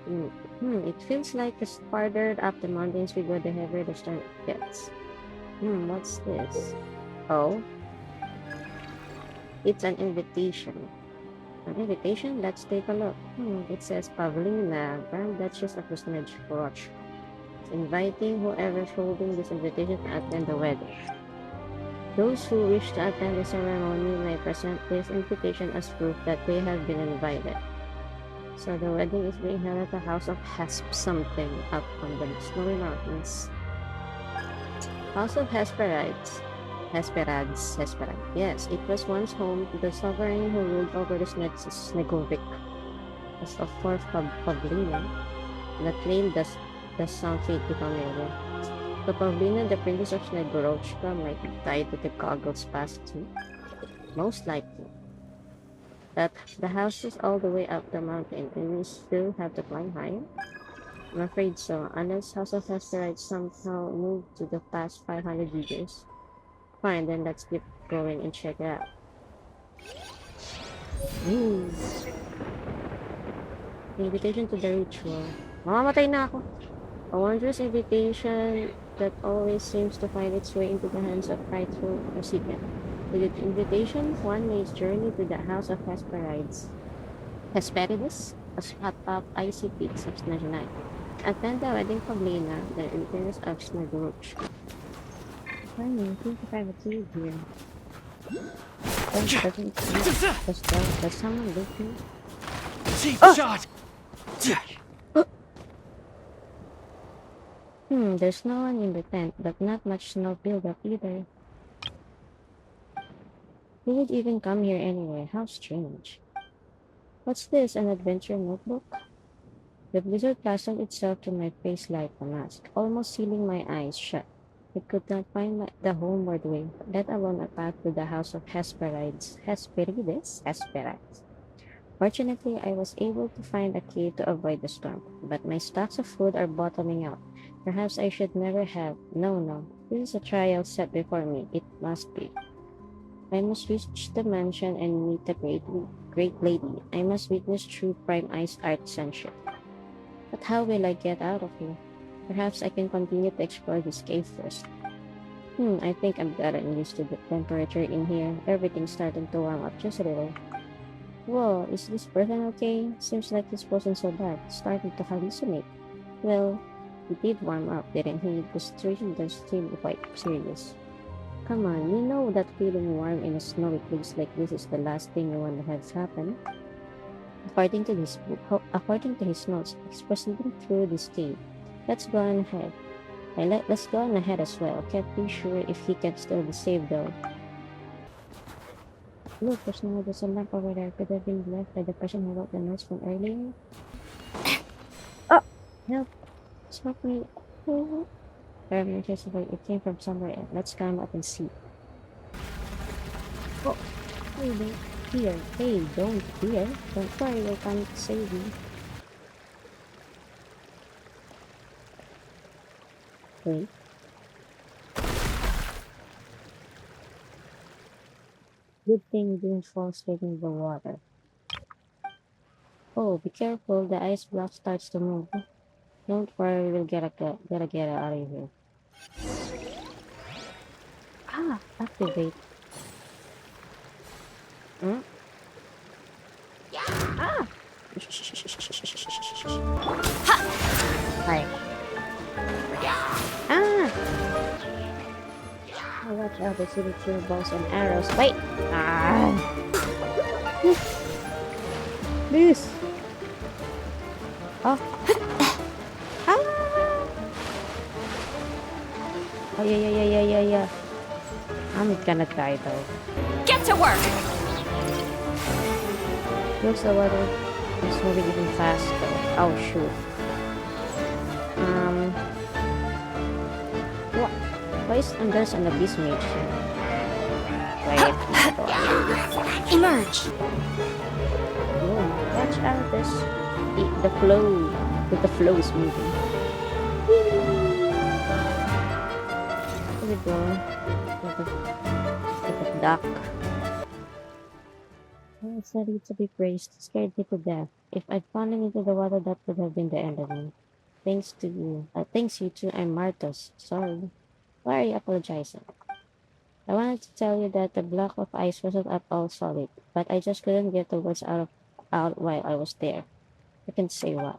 It feels like the farther up the mountains we go, the heavier the storm gets. What's this? Oh, it's an invitation. An invitation? Let's take a look. It says Pavlina, Grand Duchess of the Snezhnaya, inviting whoever's holding this invitation to attend the wedding. Those who wish to attend the ceremony may present this invitation as proof that they have been invited. So the wedding is being held at the house of something up on the snowy mountains. House of Hesperides. Yes, it was once home to the sovereign who ruled over the Snegovic. As of fourth Pavlina, the name does sound faintly familiar. So Pavlina, the princess of Snegorochka, might be tied to the goggles past too. Most likely. But the house is all the way up the mountain and we still have to climb higher? I'm afraid so, unless House of Hesperides somehow moved to the past 500 years. Fine, then let's keep going and check it out. Ooh. Invitation to the ritual. Mamamatay na ako! A wondrous invitation that always seems to find its way into the hands of prideful recipient. With its invitation, one may journey to the house of Hesperides, a hot-top icy peaks of snezhnaya. Attend the wedding Pablina, the empress of Snegoroch. I think if I have a key here. Does someone look me? Take the shot! There's no one in the tent, but not much snow buildup either. Who would even come here anyway? How strange. What's this, an adventure notebook? The blizzard plastered itself to my face like a mask, almost sealing my eyes shut. I could not find the homeward way, let alone a path to the house of Hesperides. Fortunately, I was able to find a key to avoid the storm, but my stocks of food are bottoming out. Perhaps I should never have. No. This is a trial set before me. It must be. I must reach the mansion and meet the great lady. I must witness true prime ice artisanship. But how will I get out of here? Perhaps I can continue to explore this cave first. I think I'm getting used to the temperature in here. Everything's starting to warm up just a little. Whoa, is this person okay? Seems like this wasn't so bad. Starting to hallucinate. Well, he did warm up, didn't he? The situation does seem quite serious. Come on, you know that feeling warm in a snowy place like this is the last thing you want to have happen. According to his notes, he's proceeding through this cave. Let's go on ahead. Let's go on ahead as well. Can't be sure if he can still be saved though. Look, there's a lamp over there. Could have been left by the person who wrote the notes from earlier. Oh! Help! Smoke me. Very interesting. It came from somewhere else. Let's climb up and see. Oh! Hey, don't fear. Don't worry, I can't save you. Wait. Good thing you didn't fall straight in the water. Oh, be careful, the ice block starts to move. Don't worry, we'll gotta get out of here. Activate. Ah! Hi. Oh, watch out, I see the two bows and arrows. Wait! This! Oh! Oh, yeah. I'm gonna die though. Get to work! Looks the water is moving even faster. Oh, shoot. What? Why is there's an abyss mage here? Wait. Emerge! Oh, watch out, the flow. The flow is moving. Here we go. Look at duck. It's ready to be praised, scared me to death. If I'd fallen into the water, that would have been the end of me. Thanks to you. Thanks you too. I'm Martos. Sorry. Why are you apologizing? I wanted to tell you that the block of ice wasn't at all solid, but I just couldn't get the words out while I was there. I can say why.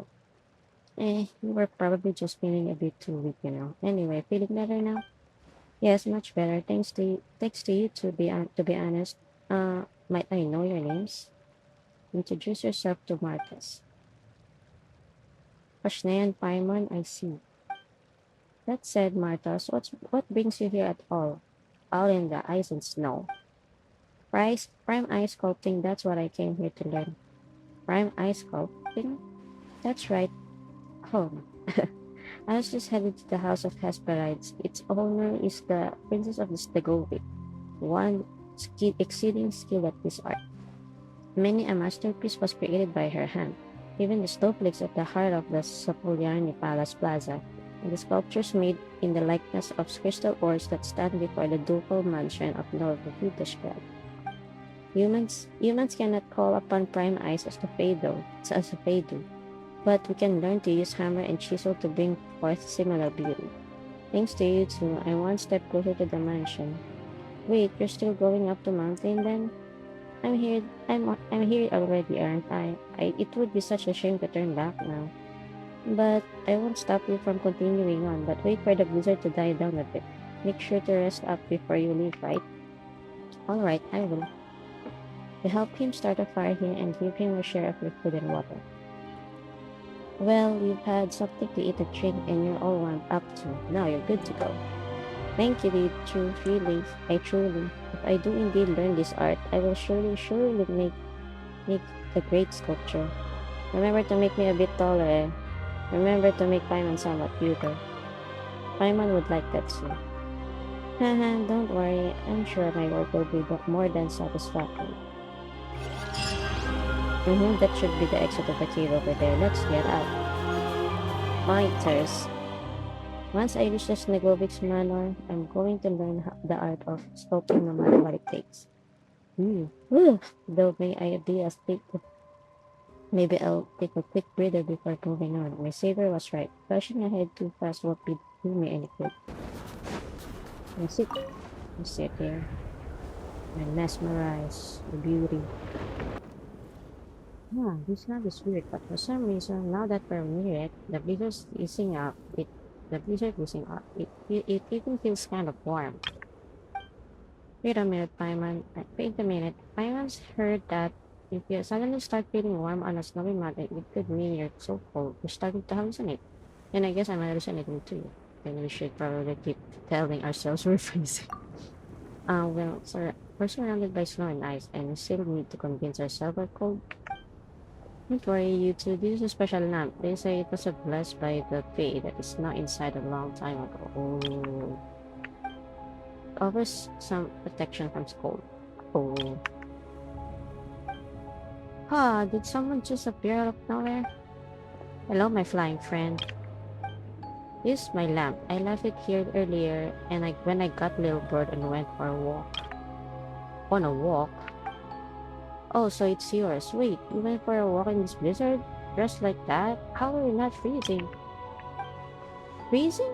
You were probably just feeling a bit too weak, you know. Anyway, feeling better now? Yes, much better. Thanks to you. To be honest, might I know your names? Introduce yourself to Marcus. Pashnay and Paimon, I see. That said, Marcus, what brings you here at all? Out in the ice and snow. Prime ice sculpting, that's what I came here to learn. Prime ice sculpting? That's right, home. I was just headed to the house of Hesperides. Its owner is the princess of the Stegovic, one exceeding skilled at this art. Many a masterpiece was created by her hand. Even the snowflakes at the heart of the Sopoliani Palace Plaza, and the sculptures made in the likeness of crystal orbs that stand before the ducal mansion of Novovidosgrad. Humans cannot call upon prime eyes as they do, but we can learn to use hammer and chisel to bring forth similar beauty. Thanks to you two, I'm one step closer to the mansion. Wait, you're still going up the mountain then? I'm here already, aren't I? It would be such a shame to turn back now. But I won't stop you from continuing on, but wait for the blizzard to die down a bit. Make sure to rest up before you leave, right? Alright, I will. You help him start a fire here and give him a share of your food and water. Well, you've had something to eat and drink and you're all warmed up too. Now you're good to go. Thank you, Dee. Truly. If I do indeed learn this art, I will surely make a great sculpture. Remember to make me a bit taller, eh? Remember to make Paimon somewhat cuter. Paimon would like that too. Haha, don't worry. I'm sure my work will be more than satisfactory. That should be the exit of the cave over there. Let's get out. Fighters. Once I reach the Snegovic's manor, I'm going to learn the art of sculpting no matter what it takes. Though may I be asleep, maybe I'll take a quick breather before moving on. My savior was right. Rushing ahead too fast won't do me any good. I sit here and mesmerize the beauty. This land is weird, but for some reason, now that we're near it, the blizzard's easing up. The blizzard easing up. It even feels kind of warm. Wait a minute, Paimon. Wait a minute. Paimon's heard that if you suddenly start feeling warm on a snowy mountain, it could mean you're so cold you're starting to hallucinate. And I guess I'm hallucinating too. Then we should probably keep telling ourselves we're freezing. Well, sir, we're surrounded by snow and ice, and we still need to convince ourselves we're cold. Don't worry, you two. This is a special lamp. They say it was blessed by the Fae that is not inside a long time ago. Oh. It offers some protection from cold. Oh. Did someone just appear out of nowhere? Hello, my flying friend. This is my lamp. I left it here earlier, and when I got a little bored and went for a walk. On a walk? Oh, so it's yours. Wait, you went for a walk in this blizzard? Dressed like that? How are you not freezing? Freezing?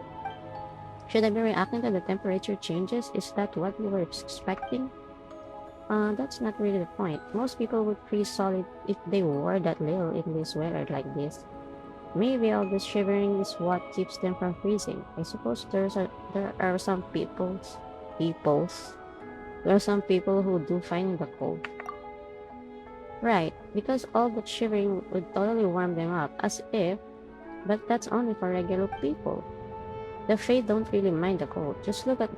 Should I be reacting to the temperature changes? Is that what you were expecting? That's not really the point. Most people would freeze solid if they wore that little in this weather like this. Maybe all this shivering is what keeps them from freezing. I suppose there are some there are some people who do fine in the cold. Right, because all that shivering would totally warm them up, but that's only for regular people. The Fae don't really mind the cold. Just look at the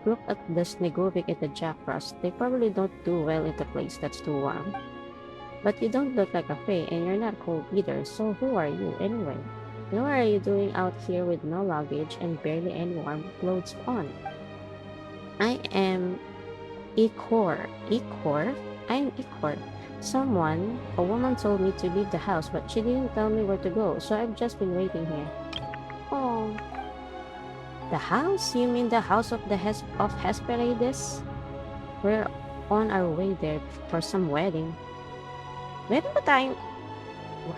Snegovic and the Jack Frost. They probably don't do well in a place that's too warm. But you don't look like a Fae, and you're not cold either, so who are you anyway? And what are you doing out here with no luggage and barely any warm clothes on? I am Ikor. Ikor? I'm Ikor. A woman told me to leave the house, but she didn't tell me where to go, so I've just been waiting here. Oh. The house? You mean the house of Hesperides? We're on our way there for some wedding. Meron ba tayong...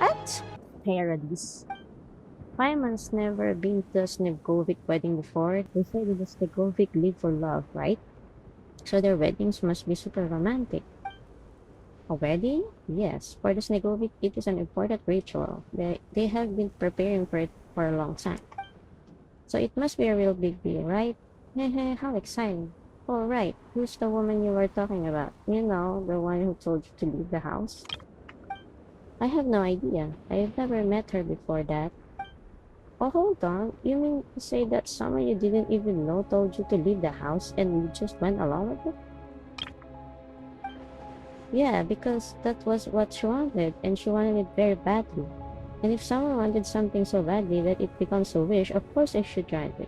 What? Paradise. Paimon's never been to a Snegovic wedding before. They said the Snegovic live for love, right? So their weddings must be super romantic. A wedding? Yes. For the Snegovic, it is an important ritual. They have been preparing for it for a long time. So it must be a real big deal, right? Hehe, how exciting. Oh, right. Who's the woman you were talking about? You know, the one who told you to leave the house? I have no idea. I've never met her before that. Oh, hold on. You mean to say that someone you didn't even know told you to leave the house and you just went along with it? Yeah, because that was what she wanted, and she wanted it very badly. And if someone wanted something so badly that it becomes a wish, of course I should grant it.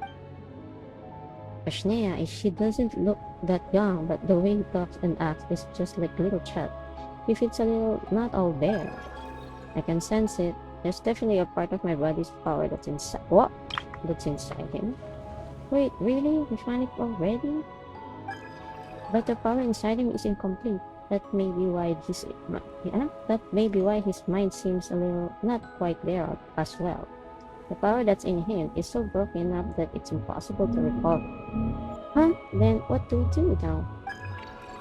Snezhnaya, she doesn't look that young, but the way he talks and acts is just like little child. He feels a little not all there. I can sense it. There's definitely a part of my body's power that's inside. What? That's inside him. Wait, really? You find it already? But the power inside him is incomplete. That may be why his mind seems a little not quite there as well. The power that's in him is so broken up that it's impossible to recover. Huh? Then what do we do now?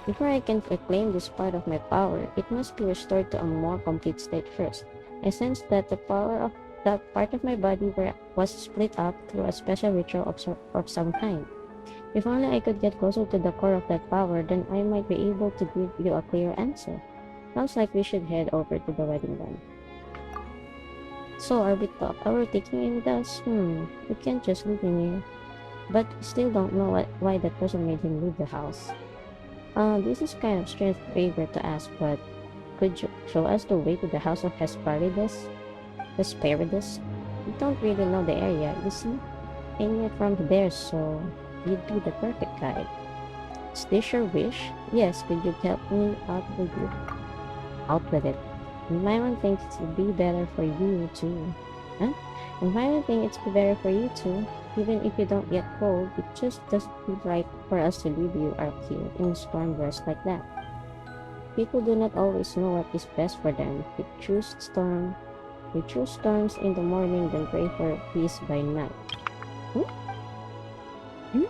Before I can reclaim this part of my power, it must be restored to a more complete state first. I sense that the power of that part of my body was split up through a special ritual of some kind. If only I could get closer to the core of that power, then I might be able to give you a clear answer. Sounds like we should head over to the wedding then. So are we taking him with us? We can't just leave him here. But we still don't know why that person made him leave the house. This is kind of strange favor to ask, but could you show us the way to the house of Hesperides? Hesperides? We don't really know the area, you see? And you're from there, so you'd be the perfect guide. Is this your wish? Yes, could you help me out with it? And my one thinks it would be better for you too. Huh? And my one thing it's better for you too. Even if you don't get cold, it just doesn't feel right for us to leave you out here in storm bursts like that. People do not always know what is best for them. We choose storms in the morning, then pray for peace by night. Hmm? Hmm?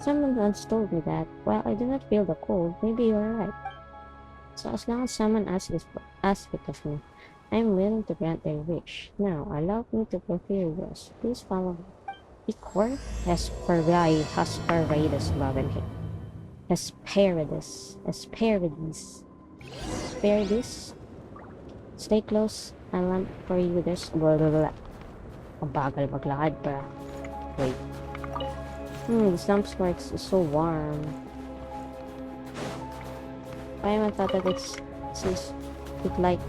Someone once told me that, while I do not feel the cold, maybe you are right. So as long as someone asks it of me, I am willing to grant their wish. Now, allow me to fulfill yours. Please follow me. Ichor, Hesperides, Babenhead. Hesperides. Hesperides. Stay close. I'll lamp for you. There's blah blah blah. Ang bagal maglakad pa. Wait. This lamp sparks is so warm. I haven't thought that it's like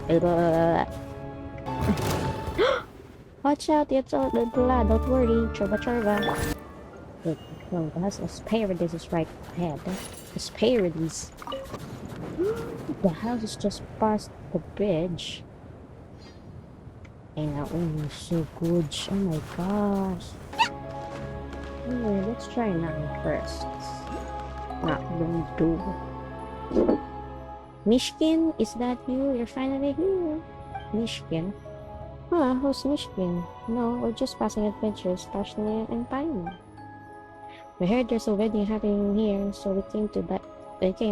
watch out, it's all blah, don't worry, chorba chorba. Wait, no, the house of Hesperides is right ahead. Hesperides. The house is just past the bridge. And now, oh, so good. Oh my gosh. Anyway, let's try now first. Not gonna do. Mishkin, is that you? You're finally here. Mishkin? Huh, who's Mishkin? No, we're just passing adventures, Tashnaya and Paimon. We heard there's a wedding happening here, so we came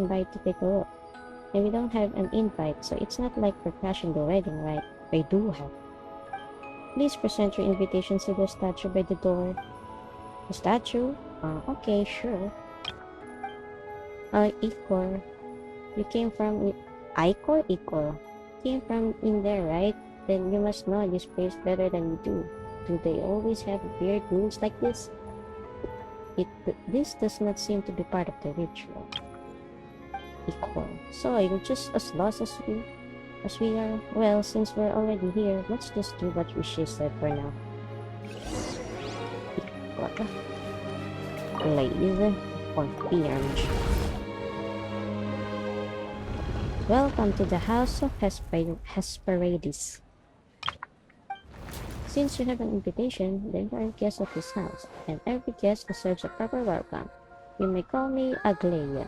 by to take a look. And we don't have an invite, so it's not like we're crashing the wedding, right? We do have. Please present your invitations to the statue by the door. The statue? Okay, sure. Ikor. You came from Ikor? Came from in there, right? Then you must know this place better than we do. Do they always have weird rules like this? This does not seem to be part of the ritual. Ikor. So you're just as lost as we are? Well, since we're already here, let's just do what she said for now. Ikor. Blaze or orange. Welcome to the house of Hesperides. Since you have an invitation, then you are a guest of this house, and every guest deserves a proper welcome. You may call me Aglaya.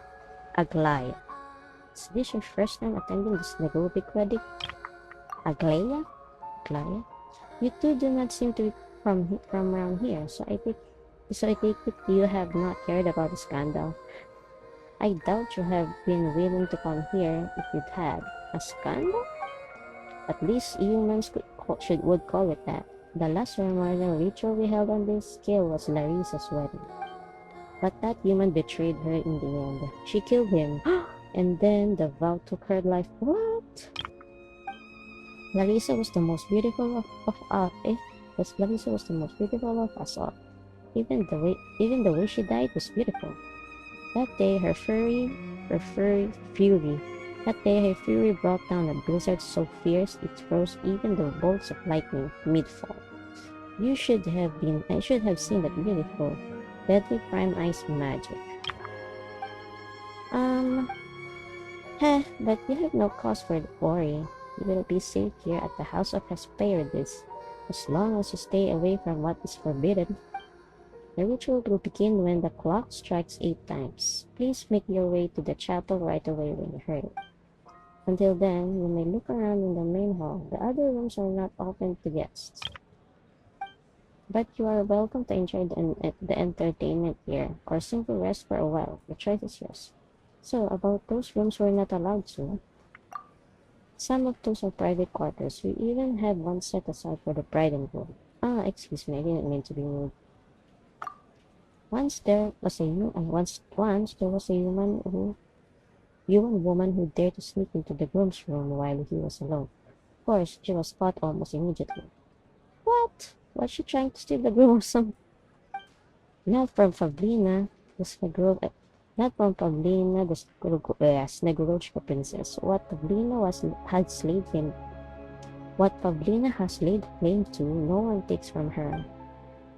Is this your first time attending this Negovic wedding? Aglaia? Aglaia? You two do not seem to be from around here, so I take it you have not heard about the scandal. I doubt you have been willing to come here if you'd had. A scandal? At least humans would call it that. The last memorial ritual we held on this scale was Larissa's wedding. But that human betrayed her in the end. She killed him, and then the vow took her life. What? Larissa was the most beautiful of all. Larissa was the most beautiful of us all. Even the way she died was beautiful. That day, her fury brought down a blizzard so fierce it froze even the bolts of lightning mid-fall. I should have seen that beautiful, deadly prime ice magic. But you have no cause for worry. You will be safe here at the house of Hesperides, as long as you stay away from what is forbidden. The ritual will begin when the clock strikes 8 times. Please make your way to the chapel right away when you hear it. Until then, you may look around in the main hall. The other rooms are not open to guests. But you are welcome to enjoy the entertainment here, or simply rest for a while. The choice is yours. So, about those rooms we're not allowed to. Some of those are private quarters. We even have one set aside for the bride and groom. Excuse me, I didn't mean to be rude. Once there was a human woman who dared to sneak into the groom's room while he was alone. Of course, she was caught almost immediately. What? Was she trying to steal the groom or something? Not from Fablina, not from Fablina, the Snegorochka princess. What Fablina has laid claim to, no one takes from her.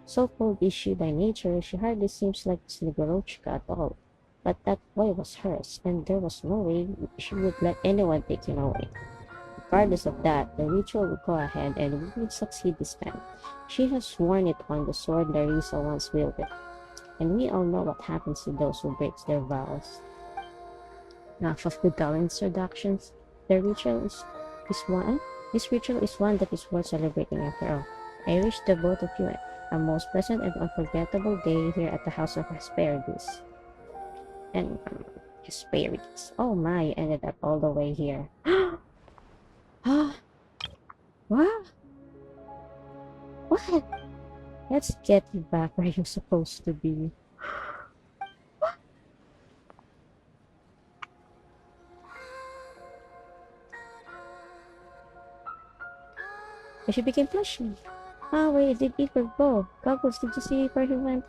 So-called issue by nature, she hardly seems like Snegorochka at all. But that boy was hers, and there was no way she would let anyone take him away. Regardless of that, the ritual will go ahead and we will succeed this time. She has sworn it on the sword Larissa once wielded, and we all know what happens to those who break their vows. Enough of the dull introductions. This ritual is one that is worth celebrating after all. I wish the both of you a most pleasant and unforgettable day here at the house of Hesperides. And Hesperides. Oh my, you ended up all the way here. What? What? Let's get you back where you're supposed to be. And she became fleshy. Wait, did Igor go? Goggles, did you see where he went?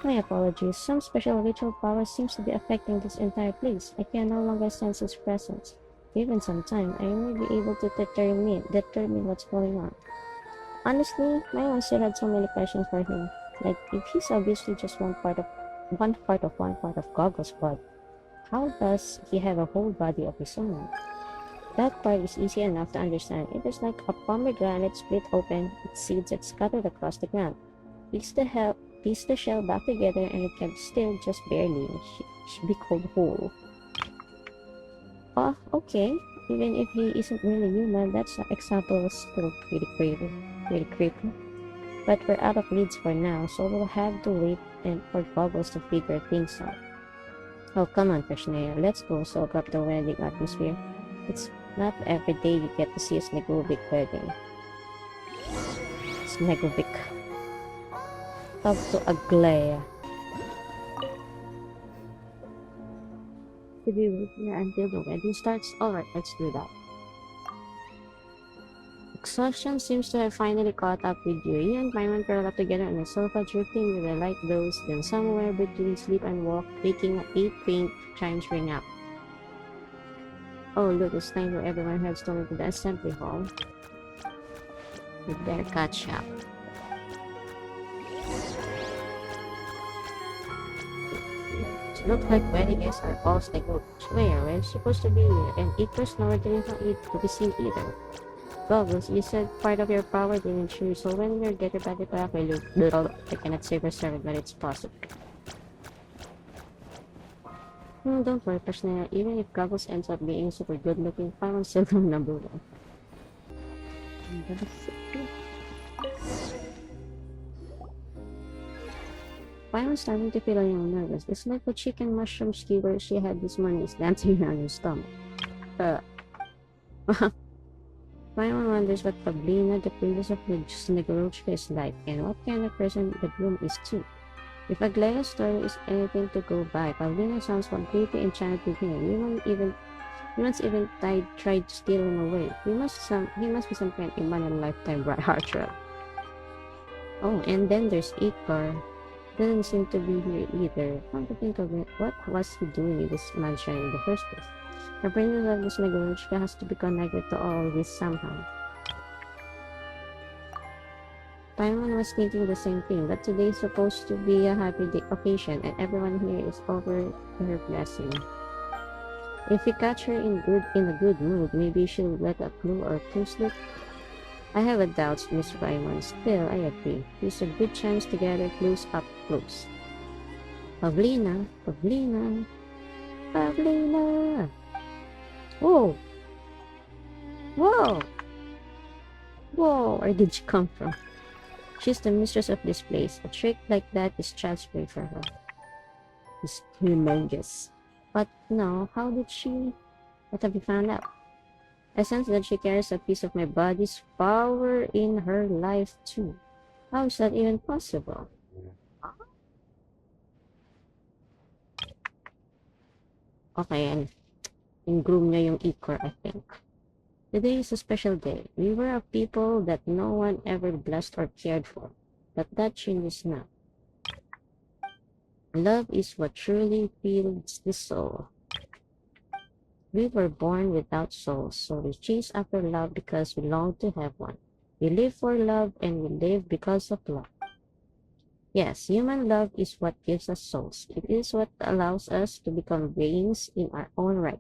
My apologies. Some special ritual power seems to be affecting this entire place. I can no longer sense his presence. Given some time, I may be able to determine what's going on. Honestly, my mom still had so many questions for him. Like, if he's obviously just one part of Goggle's body, how does he have a whole body of his own? That part is easy enough to understand. It is like a pomegranate split open, its seeds are scattered across the ground. Piece the shell back together and it can still just barely be called whole. Okay. Even if he isn't really human, that example was still pretty creepy. But we're out of leads for now, so we'll have to wait for Goggles to figure things out. Oh, come on, Snezhnaya. Let's go soak up the wedding atmosphere. It's not every day you get to see a Snegovic wedding. Snegovic. Up to Aglaia. To be with here until the wedding starts? Alright, let's do that. Exhaustion seems to have finally caught up with you. You and Paimon curl up together on the sofa, drifting with the light glows, then somewhere between sleep and walk, waking 8 faint chimes ring out. Oh look, it's time for everyone heads to the assembly hall. We better catch up. It looks like wedding guests are all Snegovic. Where? We're supposed to be here, and Icarus nowhere to be seen either. Goggles, you said part of your power didn't show, so when you get your body back, I cannot save her servant, but it's possible. Don't worry, Prashna. Even if Goggles ends up being super good looking, Paimon's still number one. Paimon's starting to feel a little nervous. It's like the chicken mushroom skewer she had this morning is dancing around her stomach. Uh, Paimon wonders what Pablina, the princess of Snegorochka, is like, and what kind of person the groom is too. If Aglaea's story is anything to go by, Paulina sounds completely enchanted with him. He once even tried to steal him away. He must be some kind of Emmanuel lifetime heartthrob. Oh, and then there's Ikar. Doesn't seem to be here either. Come to think of it, what was he doing in this mansion in the first place? The princess of this Nagorochka has to be connected to all this somehow. Paimon was thinking the same thing, but today is supposed to be a happy occasion and everyone here is over her blessing. If we catch her in a good mood, maybe she'll let a clue or two slip. I have a doubt, Miss Paimon. Still, I agree. It's a good chance to get her clues up close. Pavlina, Pavlina, Pavlina! Whoa! Whoa! Whoa! Where did she come from? She's the mistress of this place. A trick like that is child's play for her. It's humongous. But no, how did she... What have you found out? I sense that she carries a piece of my body's power in her life too. How is that even possible? Okay, and in-groom niya yung Ikor, I think. Today is a special day. We were a people that no one ever blessed or cared for. But that changes now. Love is what truly feeds the soul. We were born without souls, so we chase after love because we long to have one. We live for love and we live because of love. Yes, human love is what gives us souls. It is what allows us to become beings in our own right.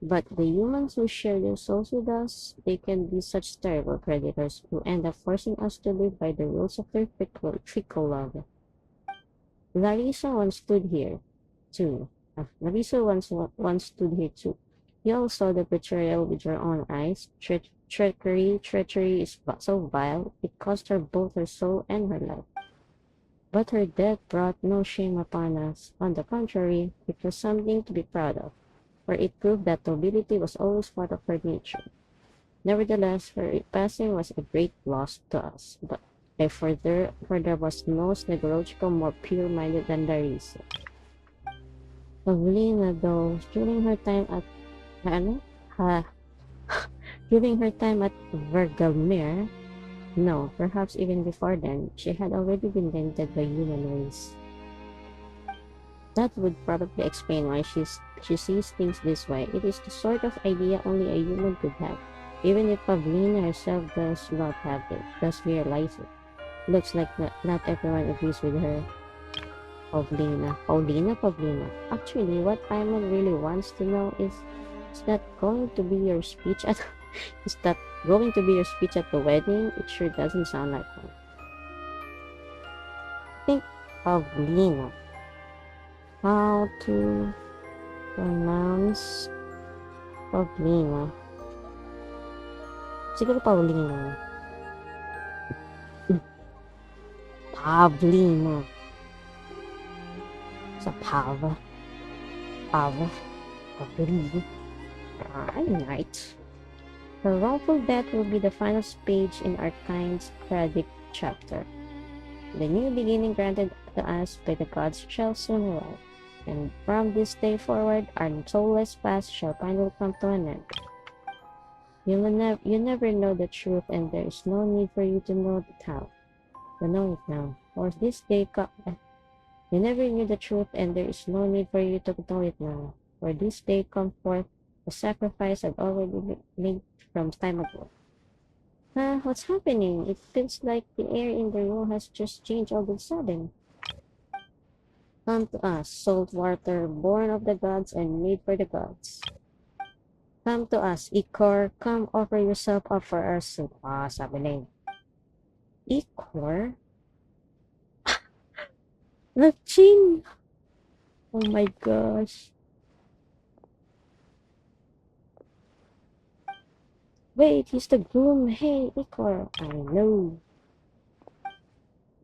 But the humans who share their souls with us, they can be such terrible predators who end up forcing us to live by the rules of their fickle love. Larissa once stood here, too. Larissa once stood here too. You all saw the betrayal with your own eyes. Treachery is so vile. It cost her both her soul and her life. But her death brought no shame upon us. On the contrary, it was something to be proud of, for it proved that nobility was always part of her nature. Nevertheless, her passing was a great loss to us. But for there was no Snegorochka more pure-minded than Larissa. Pavlina, though, during her time at ano? Ha, during her time at Vergelmir, no, perhaps even before then, she had already been tainted by human race. That would probably explain why she sees things this way. It is the sort of idea only a human could have, even if Pavlina herself does not have it, does realize it. Looks like not everyone agrees with her. Pavlina. Actually, what Paimon really wants to know is that going to be your speech at is that going to be your speech at the wedding? It sure doesn't sound like one. Think Pavlina. How to pronounce Pavlina? Siguro Paulina. Pavlina. Sa Pava. Pavlina. Right. Her wrongful death will be the final page in our kind's tragic chapter. The new beginning granted to us by the gods shall soon arrive, and from this day forward, our soulless past shall finally come to an end. You never know the truth, and there is no need for you to know it how. To know it now, for this day you never knew the truth, and there is no need for you to know it now. For this day come forth, the sacrifice had already been made from time ago. What's happening? It feels like the air in the room has just changed all of a sudden. Come to us, salt water, born of the gods and made for the gods. Come to us, Ikor, come offer yourself up for our soup. Sabi na yun. Ikor? Leching! Oh my gosh. Wait, he's the groom. Hey, Ikor. I know.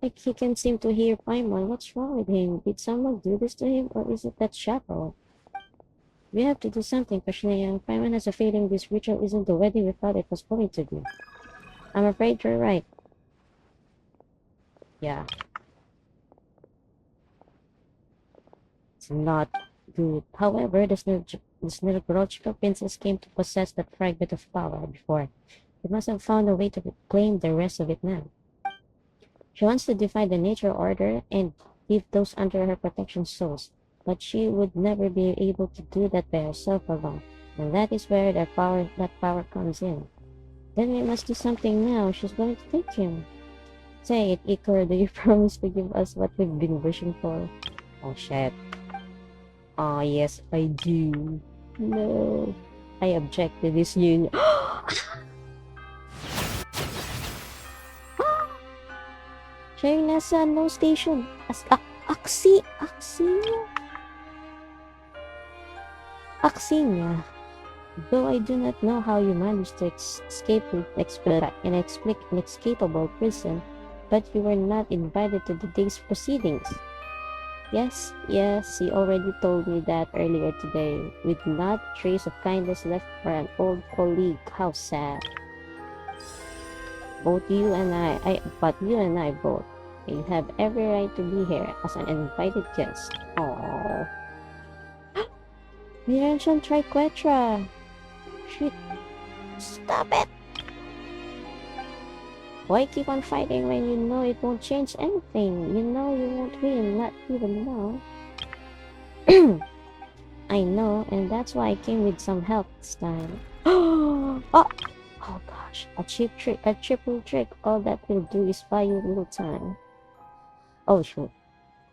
Like, he can seem to hear Paimon. What's wrong with him? Did someone do this to him, or is it that shackle? We have to do something, Pashnaya. Paimon has a feeling this ritual isn't the wedding we thought it was going to be. I'm afraid you're right. Yeah, it's not good. However, the Snezhnaya princess came to possess that fragment of power before. She must have found a way to claim the rest of it now. She wants to defy the nature order and give those under her protection souls, but she would never be able to do that by herself alone. And that is where that power comes in. Then we must do something now. She's going to take him. Say it, Ikor. Do you promise to give us what we've been wishing for? Oh shit. Oh yes, I do. No. I object to this union. Siya yung nasa no station. Axinia. Though I do not know how you managed to escape with inexplicable prison, but you were not invited to the day's proceedings. Yes, he already told me that earlier today, with not a trace of kindness left for an old colleague. How sad. But you and I both. You have every right to be here as an invited guest. Oh, Miranshon Triquetra. Shit, stop it! Why keep on fighting when you know it won't change anything? You know you won't win, not even now. I know, and that's why I came with some help this time. Oh gosh, a triple trick. All that will do is buy you a little time. Oh shoot.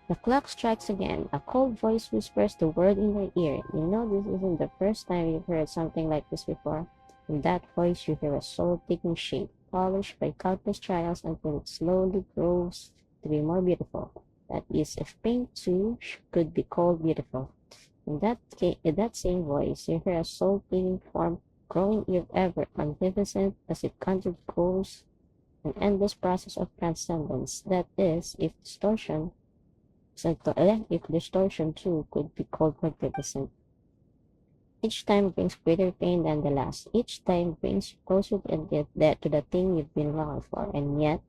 The clock strikes again. A cold voice whispers the word in your ear. You know this isn't the first time you've heard something like this before. In that voice you hear a soul taking shape, polished by countless trials until it slowly grows to be more beautiful. That is, if paint too could be called beautiful. In that same voice, you hear a soul-taking form growing ever magnificent as it undergoes an endless process of transcendence. That is, if distortion too could be called magnificent. Each time brings greater pain than the last. Each time brings you closer to the thing you've been longing for. And yet,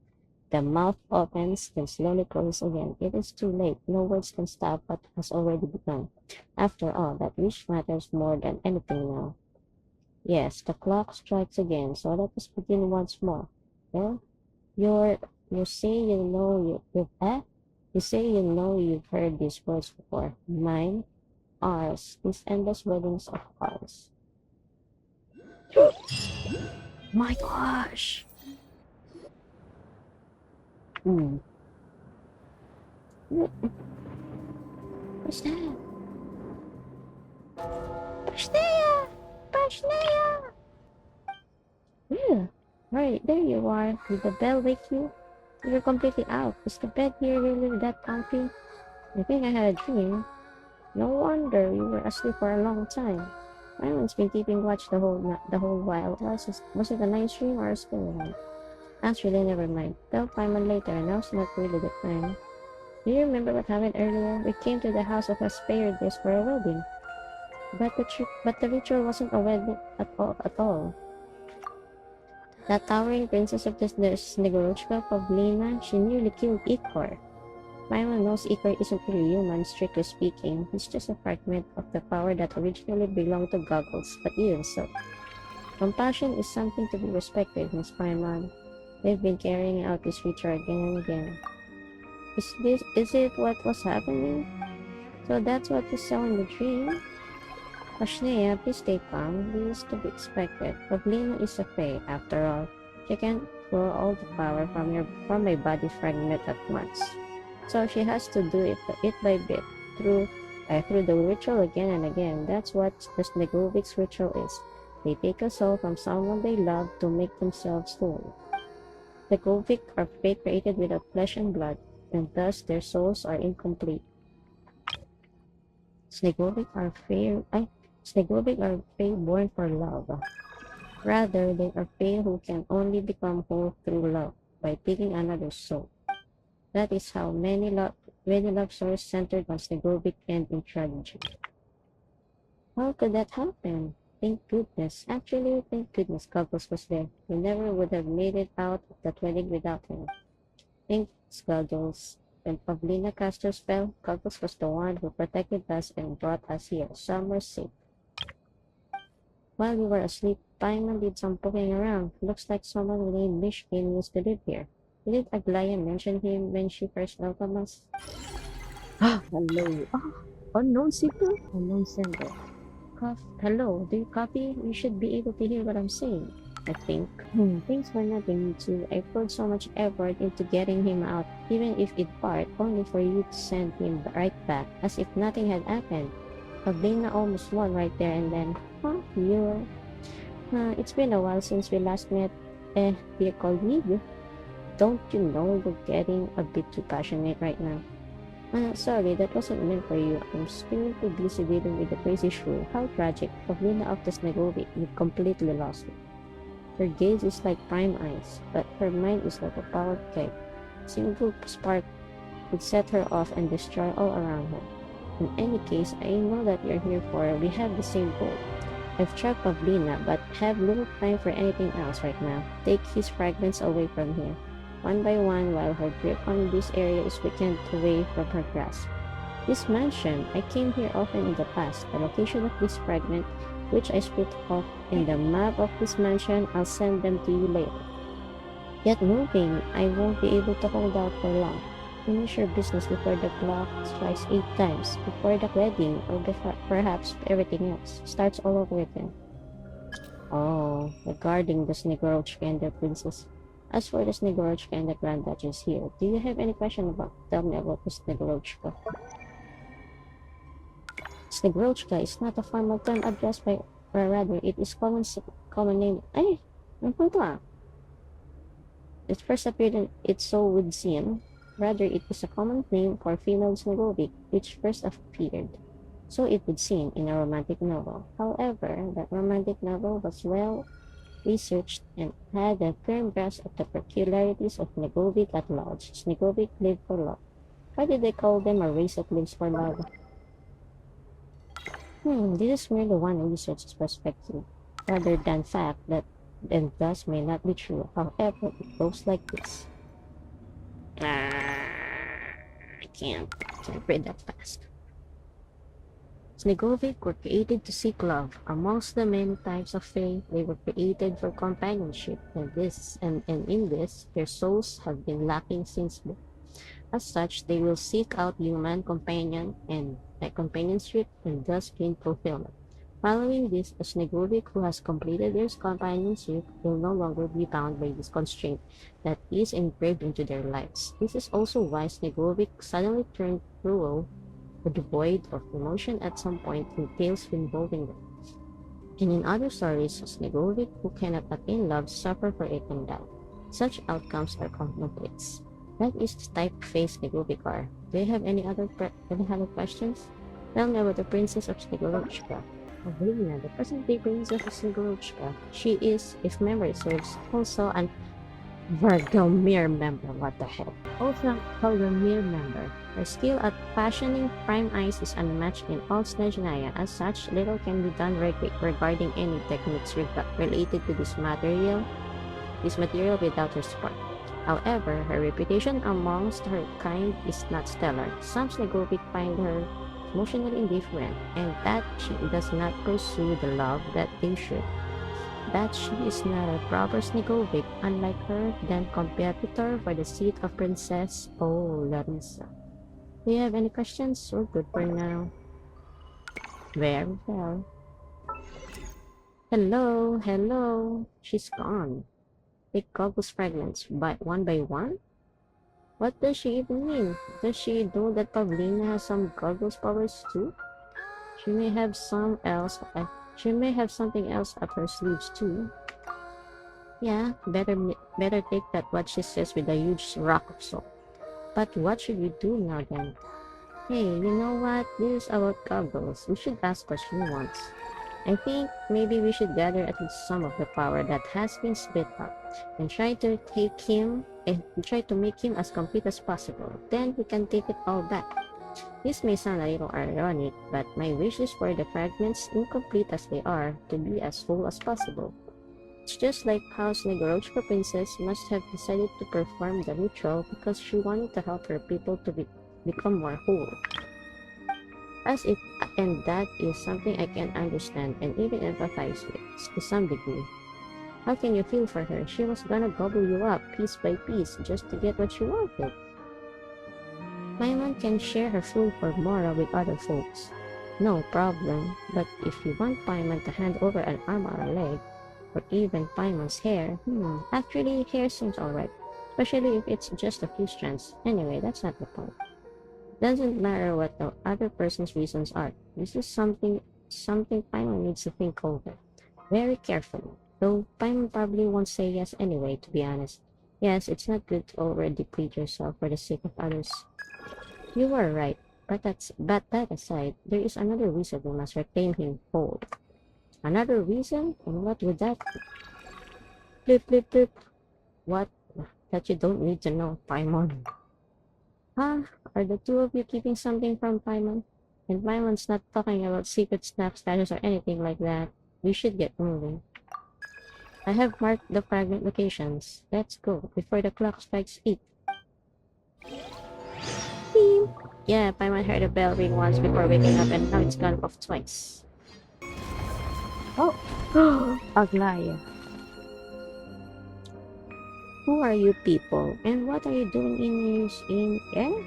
the mouth opens, then slowly closes again. It is too late. No words can stop what has already begun. After all, that wish matters more than anything now. Yes, the clock strikes again, so let us begin once more. Well, you're, you say you say you know you've heard these words before. Mine, ours, these endless weddings of ours. My gosh! Hmm. What's that? Pashnea! Pashnea! Yeah. Right, there you are. Did the bell wake you? You were completely out. Is the bed here really that comfy? I think I had a dream. No wonder you were asleep for a long time. Rylan's been keeping watch the whole while. Was it a nice dream or a scary one? Actually, never mind. Tell Paimon later. Now's not really the time. Do you remember what happened earlier? We came to the house of Hesperides for a wedding. But the ritual wasn't a wedding at all. That towering princess of the Snegorochka, Pavlina, she nearly killed Ikor. Paimon knows Ikor isn't really human, strictly speaking. He's just a fragment of the power that originally belonged to Goggles, but even so. Compassion is something to be respected, Miss Paimon. They've been carrying out this ritual again and again. Is it what was happening? So that's what you saw in the dream? Ashnea, please stay calm. This is to be expected. Pavlina is a fae, after all. She can't draw all the power from my body fragment at once. So she has to do it by bit, through the ritual again and again. That's what the Snegovik's ritual is. They take a soul from someone they love to make themselves whole. The Govik are fae created without flesh and blood, and thus their souls are incomplete. Snegovic are fair. Snegovic are fae born for love. Rather, they are fae who can only become whole through love by taking another's soul. That is how many love stories centered on Snegovic end in tragedy. How could that happen? Thank goodness. Actually, thank goodness Goggles was there. We never would have made it out of that wedding without him. Thanks, Goggles. When Pavlina cast her spell, Goggles was the one who protected us and brought us here, somewhere safe. While we were asleep, Paimon did some poking around. Looks like someone named Mishkin used to live here. Didn't Aglaya mention him when she first welcomed us? Hello. Unknown seeker? Unknown sender. Hello, do you copy? You should be able to hear what I'm saying. I think. Thanks for nothing, me too. I poured so much effort into getting him out, even if in part, only for you to send him right back, as if nothing had happened. Pavlina almost won right there and then. Huh? You're... it's been a while since we last met. You called me? Don't you know we're getting a bit too passionate right now? Sorry, that wasn't meant for you. I'm still too busy dealing with the crazy shrew. How tragic. Pavlina of the Snegovic, you completely lost it. Her gaze is like prime eyes, but her mind is like a power keg. Single spark would set her off and destroy all around her. In any case, I know that you're here for we have the same goal. I've tracked Pavlina, but have little time for anything else right now. Take his fragments away from here, one by one, while her grip on this area is weakened away from her grasp. This mansion, I came here often in the past. The location of this fragment, which I split off in the map of this mansion, I'll send them to you later. Get moving, I won't be able to hold out for long. Finish your business before the clock strikes 8 times, before the wedding, or before perhaps everything else starts all over again. Oh, regarding the Snegorochka and the princess. As for the Snegorochka and the Grand Duchess here, do you have any question about? Tell me about the Snegorochka. Snegorochka is not a formal term addressed by, or rather, it is common name. Ay, ano po ito ah? It first appeared in It So Would Seem. Rather, it is a common name for female Snegovic, which first appeared, so it would seem, in a romantic novel. However, that romantic novel was well researched and had a firm grasp of the peculiarities of Snegovic at large. Snegovic live for love. Why did they call them a race that lives for love? This is merely one research's perspective, rather than fact that and thus may not be true. However, it goes like this. I can't read that fast. Snegovic were created to seek love. Amongst the many types of fae, they were created for companionship, and in this, their souls have been lacking since birth. As such, they will seek out human companionship and thus gain fulfillment. Following this, a Snegovic who has completed their companionship will no longer be bound by this constraint that is engraved into their lives. This is also why Snegovic suddenly turned cruel or devoid of emotion at some point in tales involving them. And in other stories, Snegovic who cannot attain love suffer for it and die. Such outcomes are commonplace. That is the type of face Snegovic are. Do you have any other questions? Tell me about the Princess of Snegorochka. Pavlina, the present-day princess of Snegorochka. She is, if memory serves, also an Vargamir member. What the hell? Also a Vargamir member. Her skill at fashioning prime eyes is unmatched in all snezhnaya. As such, little can be done regarding any techniques related to this material without her support. However, her reputation amongst her kind is not stellar. Some Snegovic find her emotionally indifferent, and that she does not pursue the love that they should. That she is not a proper Snegovic, unlike her then competitor for the seat of Princess Larissa. Do you have any questions? We're good for now. Very well. Hello. She's gone. Take Goggles fragments one by one? What does she even mean? Does she know that Pavlina has some Goggles powers too? She may have she may have something else up her sleeves too. Yeah, better take that what she says with a huge rock of salt. But what should we do now then? Hey, you know what? This is about goggles. We should ask what she wants. I think maybe we should gather at least some of the power that has been split up and try to make him as complete as possible. Then we can take it all back. This may sound a little ironic, but my wish is for the fragments, incomplete as they are, to be as whole as possible. It's just like how Snegorochka Princess must have decided to perform the ritual because she wanted to help her people to become more whole. As it and that is something I can understand and even empathize with to some degree. How can you feel for her? She was gonna gobble you up piece by piece just to get what she wanted. Paimon can share her food for Mora with other folks. No problem. But if you want Paimon to hand over an arm or a leg, or even Paimon's hair, actually hair seems alright. Especially if it's just a few strands. Anyway, that's not the point. Doesn't matter what the other person's reasons are. This is something Paimon needs to think over. Very carefully. Though Paimon probably won't say yes anyway, to be honest. Yes, it's not good to over deplete yourself for the sake of others. You were right. But that aside, there is another reason we must reclaim him whole. Another reason? And what would that be? Blip blip blip. What? That you don't need to know, Paimon. Huh? Are the two of you keeping something from Paimon? And Paimon's not talking about secret snap stashes or anything like that. We should get moving. I have marked the fragment locations. Let's go before the clock strikes 8. Beep. Yeah, Paimon heard a bell ring once before waking up and now it's gone off twice. Oh, Aglaya. Who are you people? And what are you doing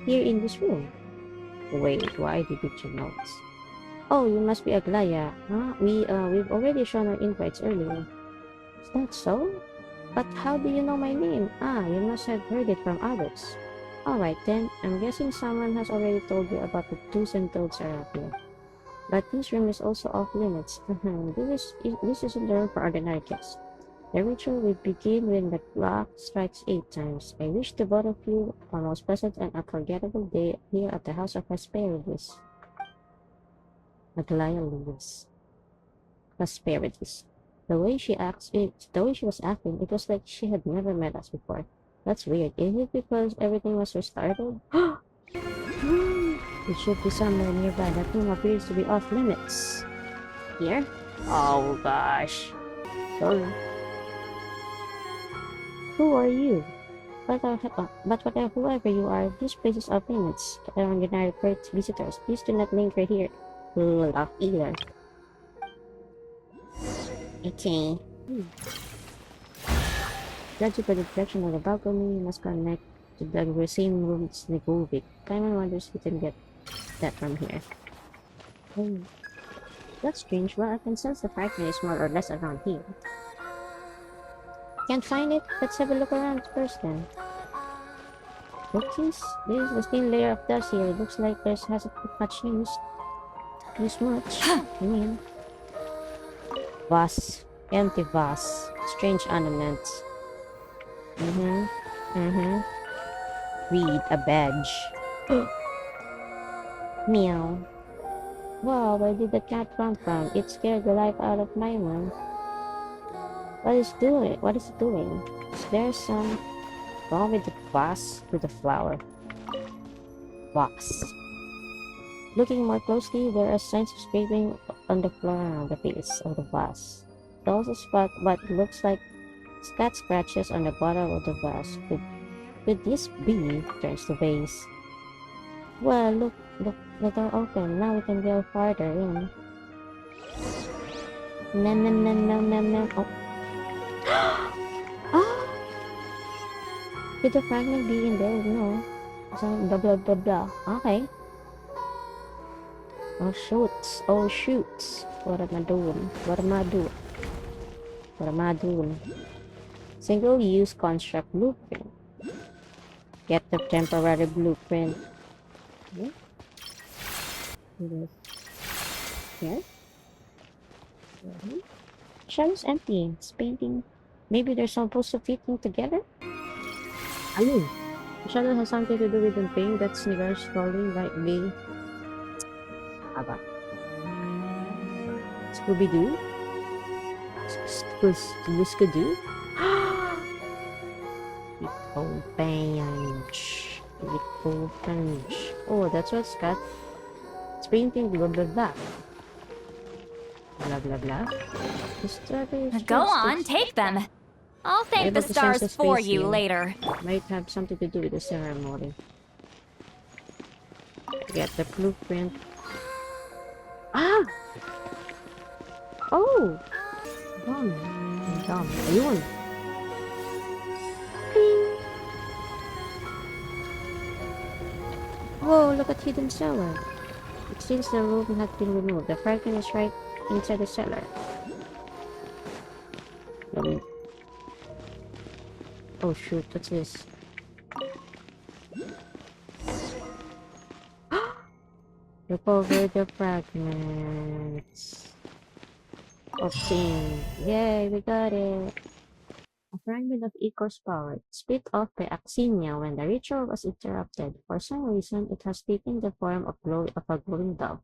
here in this room? Wait, why didn't you notice? Oh, you must be Aglaya. Huh? We've already shown our invites earlier. Is that so? But how do you know my name? Ah, you must have heard it from others. Alright then, I'm guessing someone has already told you about the do's and don'ts around here. But this room is also off limits. This isn't the room for ordinary guests. The ritual will begin when the clock strikes 8 times. I wish to both of you a most pleasant and unforgettable day here at the house of Hesperides. Aglaya leaves. Hesperides. The way she was acting, it was like she had never met us before. That's weird. Is it because everything was restarted? It should be somewhere nearby. That room appears to be off limits. Here? Oh gosh. Sorry. Who are you? Whoever you are, this place is off limits to ordinary visitors. Please do not linger here. Laugh either. Okay. Judging by the direction of the balcony, you must connect to the same room as Negovic. Paimon wonders if you can get that from here. Oh, that's strange. Well, I can sense the fragment is more or less around here. Can't find it? Let's have a look around first then. Cookies? This is the thin layer of dust here. It looks like there hasn't been much use much. I mean, vase. Empty vase. Strange ornaments. Read a badge. Meow. Wow, where did the cat come from? It scared the life out of my mom. What is it doing? Is there some wrong with the vase with the flower? Vase. Looking more closely, there are signs of scraping on the floor around the base of the vase. They also spot what looks like cat scratches on the bottom of the vase. Could this be? Turns the vase. Well, look, the door open. Now we can go farther in. Nom nom nom nom nom nom. Oh. Ah! Could the fragment be in there? No. Some blah blah blah blah. Okay. Oh shoots. Oh shoots. What am I doing? What am I doing? What am I doing? Single-use construct blueprint. Get the temporary blueprint. Yeah. Here. Shelf is empty. It's painting. Maybe they're supposed to fit in together? Ayun. The shadow has something to do with the pain that's Snigar's falling like me. Aba. Scooby-Doo? Scooby-Doo? Little bench. Little bench. Oh, that's what's got. It's painting blah blah blah. Blah blah blah. The strawberry Go on, sticks. take them. I'll thank the Able to sense stars the for space you here. later. Might have something to do with the ceremony. Get the blueprint. Ah! Oh! Dumb. Dumb. Ayun. Ping! Whoa, look at hidden cellar. It seems the roof had been removed. The fragment is right inside the cellar. Wait. Oh shoot, what's this? Recover the fragments of sin. Yay, we got it! A fragment of Icor's power, split off by Axinia when the ritual was interrupted. For some reason, it has taken the form of a glowing dove.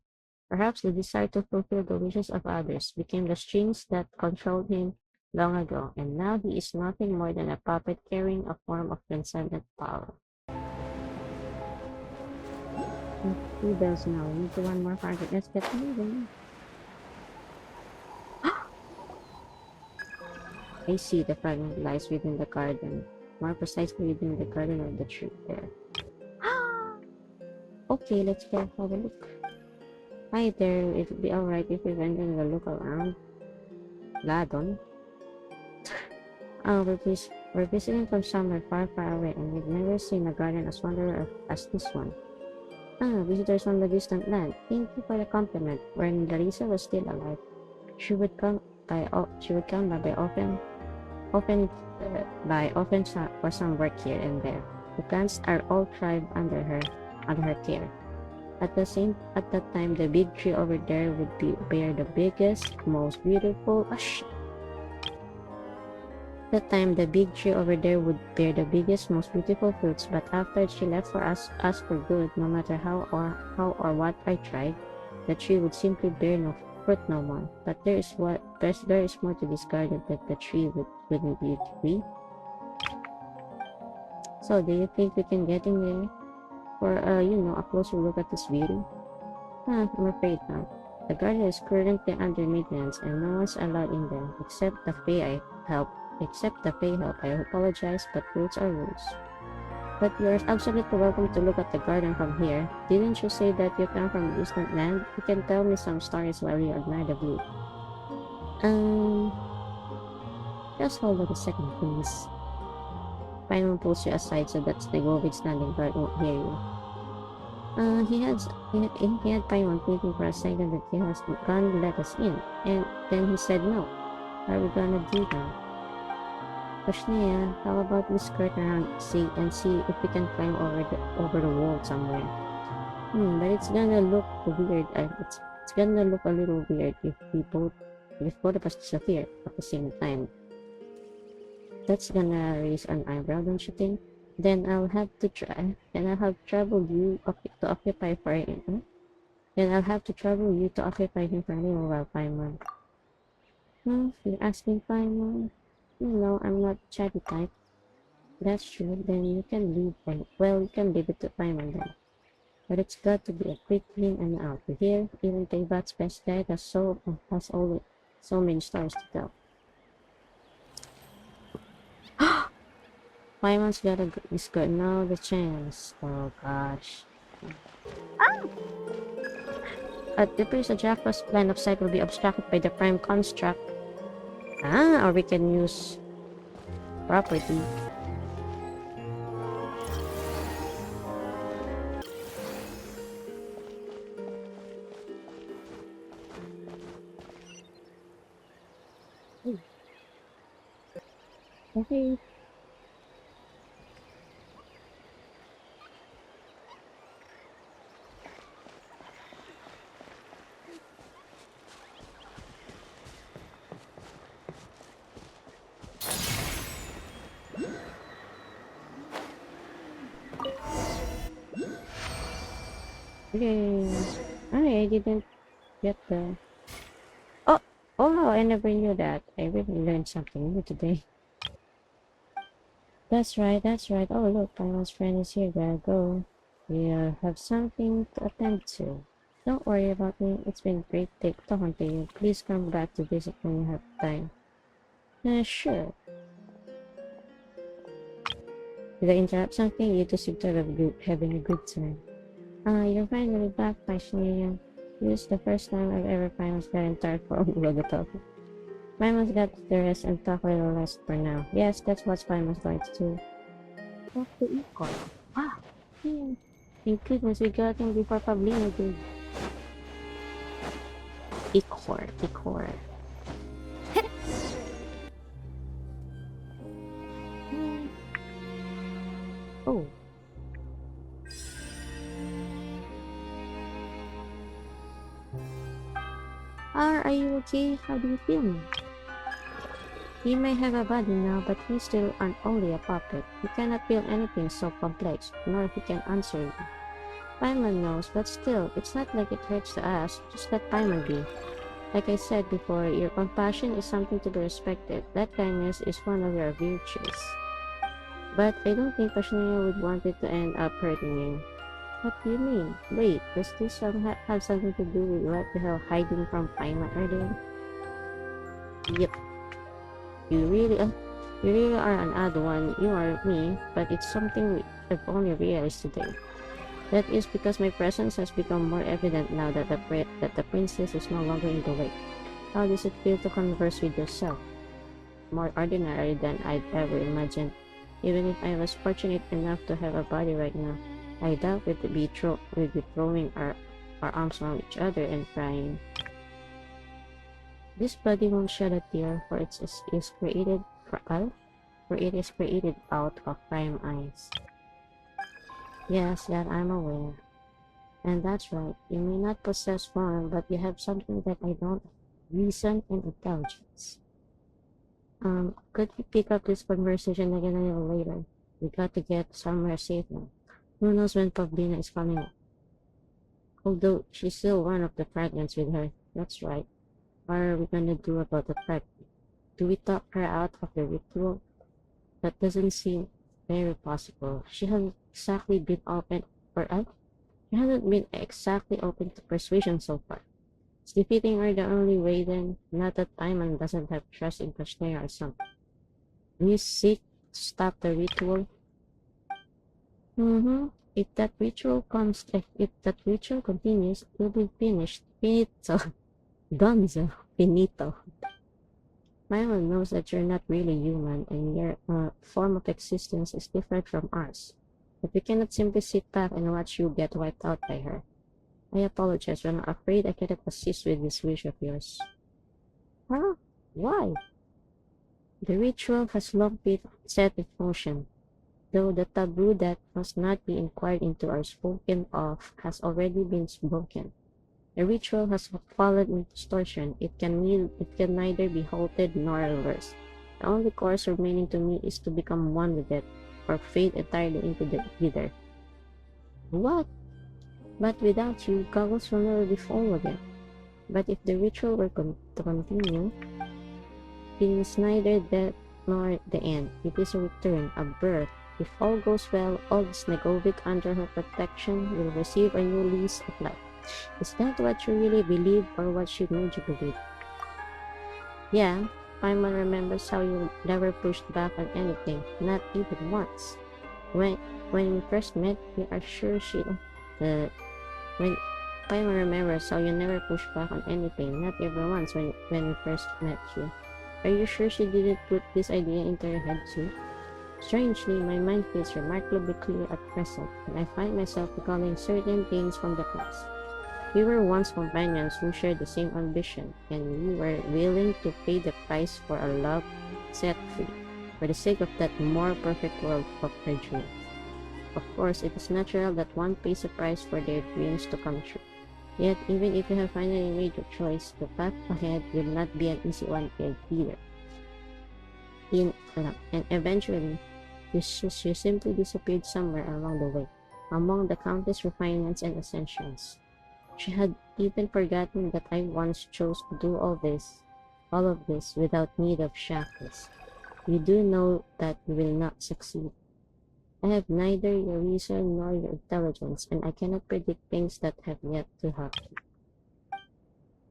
Perhaps the desire to fulfill the wishes of others became the strings that controlled him long ago, and now he is nothing more than a puppet carrying a form of transcendent power. 2 bells now. We need to one more fragment. Let's get moving. I see the fragment lies within the garden. More precisely within the garden of the tree there. Okay, let's go have a look. Hi there, it'll be alright if we went and a look around. Ladon. We're visiting from somewhere far, far away, and we've never seen a garden as wonderful as this one. Visitors from the distant land. Thank you for the compliment. When Larissa was still alive, she would come by often for some work here and there. The plants are all thrived under her care. At that time, the big tree over there would bear the biggest, most beautiful. That time, the big tree over there would bear the biggest, most beautiful fruits. But after she left for us for good, no matter how or what I tried, the tree would simply bear no fruit no more. But there is more to this garden that the tree wouldn't be free. So, do you think we can get in there for a closer look at this beauty? I'm afraid not. The garden is currently under maintenance, and no one's allowed in there except the Fae help. I apologize, but rules are rules. But you're absolutely welcome to look at the garden from here. Didn't you say that you come from a distant land? You can tell me some stories while you admire the view. Just hold on a second, please. Paimon pulls you aside so that the Govid standing guard won't hear you. He had Paimon thinking for a second that he was gonna let us in, and then he said no. What are we gonna do then? Snezhnaya, how about we skirt around and see if we can climb over the wall somewhere? But it's gonna look weird. It's gonna look a little weird if both of us disappear at the same time. That's gonna raise an eyebrow, don't you think? Then I'll have to trouble you to occupy for him. Then I'll have to trouble you to occupy him for a little while, Paimon. You're asking Paimon? No, I'm not chatty type. That's true, then you can leave you can leave it to Paimon then. But it's got to be a quick in and out. You hear? Even Teyvat's best guide has always so many stories to tell. Paimon's got now the chance. Oh gosh. It appears a Jackpot's line of sight will be obstructed by the prime construct. Or we can use property. Okay. Yay! I didn't get the. Oh, oh! I never knew that. I really learned something new today. That's right. That's right. Oh, look, Paimon friend is here. Gotta go. We have something to attend to. Don't worry about me. It's been great talking to you. Please come back to visit when you have time. Sure. Did I interrupt something? You two seem to have having a good time. You're finally back, Paishnia. This is the first time I've ever finally gotten tired from logo talking. Paimon got to rest and talk a little less for now. Yes, that's what Paimon's going to do. Talk to Ecor. Ah, yeah. Thank goodness we got him before Pablino did. Ecor. Hmm. Oh, are you okay? How do you feel? He may have a body now, but he's still only a puppet. He cannot feel anything so complex, nor he can answer you. Paimon knows, but still, it's not like it hurts to ask. Just let Paimon be. Like I said before, your compassion is something to be respected. That kindness is one of your virtues. But I don't think Pashnaya would want it to end up hurting you. What do you mean? Wait, does this have something to do with what you have hiding from Paimon earlier? Yep. You really, uh, you really are an odd one. You are me, but it's something I've only realized today. That is because my presence has become more evident now that the princess is no longer in the way. How does it feel to converse with yourself? More ordinary than I'd ever imagined. Even if I was fortunate enough to have a body right now, I doubt we'd be throwing our arms around each other and crying. This body won't shed a tear, for is created for it is created out of prime eyes. Yes, that I'm aware. And that's right. You may not possess form, but you have something that I don't. Reason and intelligence. Could we pick up this conversation again a little later? We got to get somewhere safe now. Who knows when Pavlina is coming up? Although she's still one of the fragments with her. That's right. What are we gonna do about the fragment? Do we talk her out of the ritual? That doesn't seem very possible. She hasn't been exactly open to persuasion so far. Is defeating her the only way then? Not that Timon doesn't have trust in Pashnea or something. Do you seek to stop the ritual? Mm-hmm. If that ritual continues, it will be finished. Finito. Gonzo. Finito. Timon knows that you're not really human and your form of existence is different from ours. But we cannot simply sit back and watch you get wiped out by her. I apologize, but I'm afraid I cannot assist with this wish of yours. Huh? Why? The ritual has long been set in motion, though the taboo that must not be inquired into or spoken of has already been broken. The ritual has fallen into distortion. It can neither be halted nor reversed. The only course remaining to me is to become one with it, or fade entirely into the either. What? But without you, goggles will never be full again. But if the ritual were to continue, it is neither death nor the end. It is a return, a birth. If all goes well, all the Snegovic under her protection will receive a new lease of life. Is that what you really believe or what she made you believe? Yeah, Paimon remembers how you never pushed back on anything, not even once. When when we first met, we are sure when Paimon remembers how you never pushed back on anything, not even once when we first met you. Are you sure she didn't put this idea into your head too? Strangely, my mind feels remarkably clear at present, and I find myself recalling certain things from the past. We were once companions who shared the same ambition, and we were willing to pay the price for our love set free, for the sake of that more perfect world of our dreams. Of course, it is natural that one pays a price for their dreams to come true. Yet, even if you have finally made your choice, the path ahead will not be an easy one either. And eventually, you simply disappeared somewhere along the way. among the countless refinements and ascensions. She had even forgotten that I once chose to do all of this without need of shackles. You do know that you will not succeed. I have neither your reason nor your intelligence, and I cannot predict things that have yet to happen.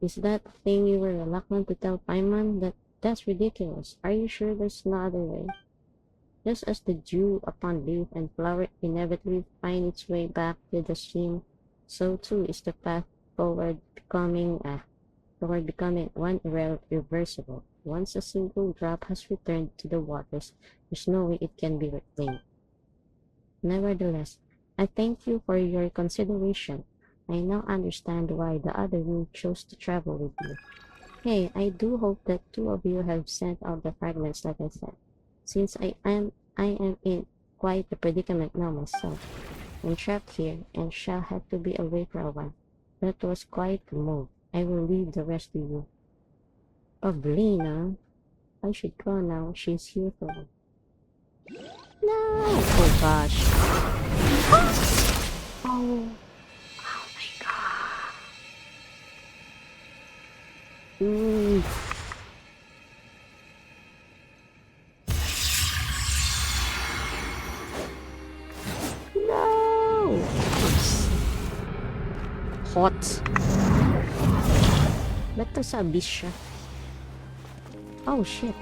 Is that the thing you were reluctant to tell Paimon? That's ridiculous. Are you sure there's no other way? Just as the dew upon leaf and flower inevitably find its way back to the stream, so too is the path toward becoming one irreversible. Once a single drop has returned to the waters, there's no way it can be reclaimed. Nevertheless, I thank you for your consideration. I now understand why the other room chose to travel with you. Hey, I do hope that two of you have sent out the fragments like I said, since I am in quite a predicament now myself. I'm trapped here and shall have to be away for a while. That was quite a move. I will leave the rest to you. Oblina, I should go now. She's here for me. No! Oh gosh. Oh. Oh my god. Mm. No! Hot. Ba't to sa abyss siya? Oh shit.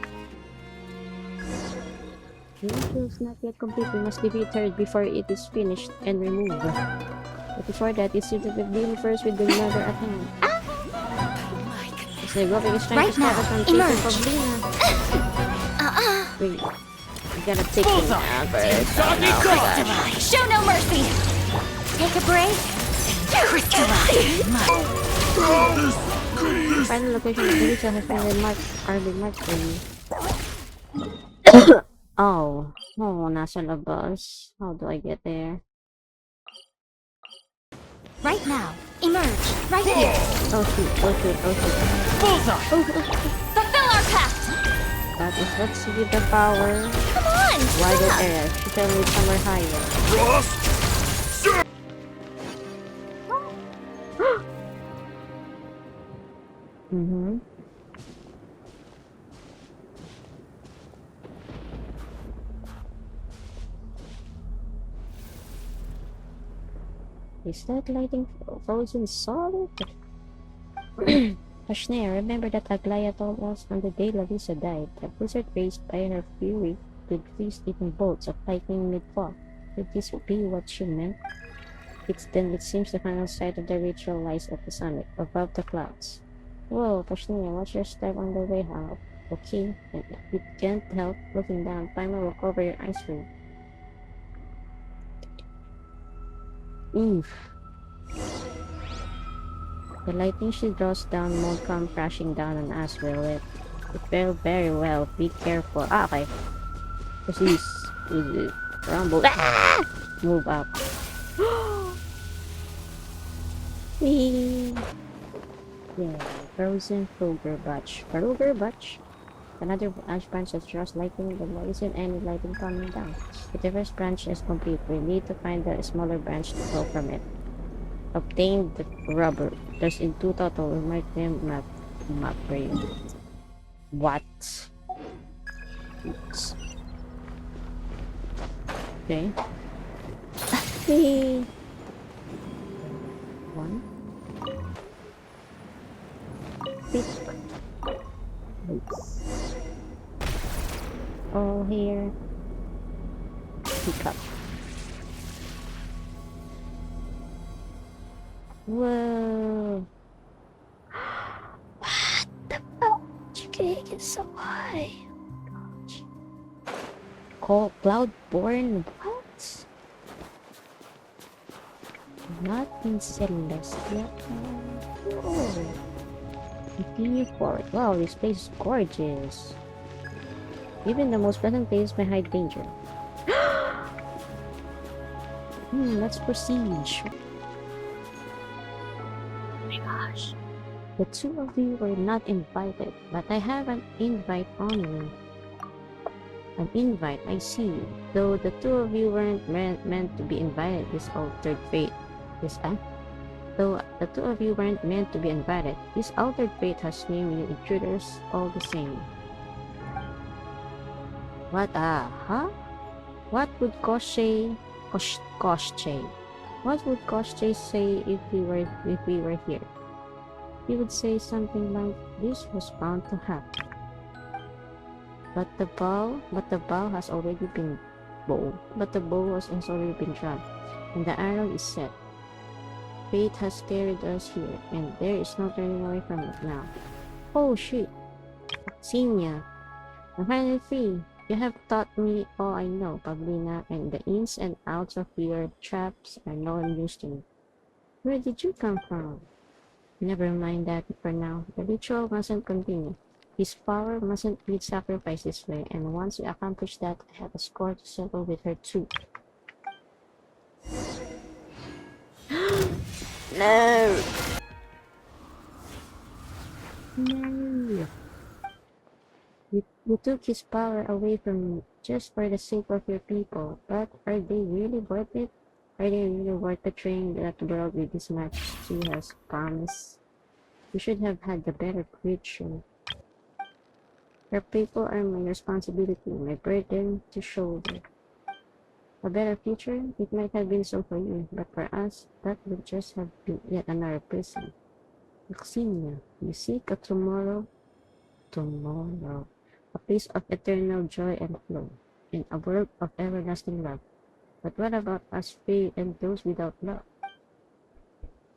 The ritual is not yet complete. We must defeat her before it is finished and removed. But before that, it seems that we begin first with another attempt. So Gopi is trying to stop us from taking Pablina. Wait, we gotta take him down first. Oh no, my gosh. Show no mercy! Take a break. Crystalline. Final location of the ritual has been marked for you. Oh, nasa labas. How do I get there? Right now. Emerge. Right here. Oh shoot, oh shoot, oh shoot. Bullseye! Fulfill our pact! That is let's give the power. Come on! Wider stop. area. She tell me somewhere higher. Frost! Mm-hmm. Is that lighting frozen solid? Snezhnaya, remember that Aglaia told us on the day Lalisa died, a blizzard raised by her fury could freeze even bolts of lightning mid-fall. Could this be what she meant? It seems the final site of the ritual lies at the summit, above the clouds. Whoa, Snezhnaya, watch your step on the way out. Okay, and if you can't help looking down, Paimon will cover your eyes for you. Oof. The lightning she draws down won't come crashing down on us, will it? It will very well. Be careful. Ah, okay. Please. Rumble. Ah! Move up. Whee! Yeah, frozen Kroger Batch. Kroger Batch? Another ash branch that draws lightning, but there isn't any lightning coming down. If the first branch is complete, we need to find the smaller branch to pull from it. Obtain the rubber. There's in 2 total. We might name map for you. What? Oops. Okay. Whee! 1. Pick. All here. Pick up. Whoa. What the fuck? Cake is so high. Called Cloudborn. What? Not in Celestia. Whoa. Continue forward. Wow, this place is gorgeous. Even the most pleasant place may hide danger. Let's proceed. Oh my gosh. The 2 of you were not invited, but I have an invite on me. An invite, I see. Though the two of you weren't meant to be invited, this altered fate. This, Though the two of you weren't meant to be invited, this altered fate has named you intruders all the same. What, huh? What would Koshche? What would Koshche say if we were here? He would say something like, "This was bound to happen." But the bow has already been But the bow has already been drawn, and the arrow is set. Fate has carried us here, and there is no turning away from it now. Oh shit, Xenia, I'm finally free. You have taught me all I know, Pablina, and the ins and outs of your traps are no news to me. Where did you come from? Never mind that for now. The ritual mustn't continue. His power mustn't be sacrificed this way, and once we accomplish that, I have a score to settle with her too. No! No! You took his power away from me just for the sake of your people, but are they really worth it? Are they really worth betraying that world with this much she has promised? You should have had the better creature. Your people are my responsibility, my burden to shoulder. A better future? It might have been so for you, but for us, that would just have been yet another prison. Xenia, you seek a tomorrow, a place of eternal joy and flow, in a world of everlasting love. But what about us free and those without love?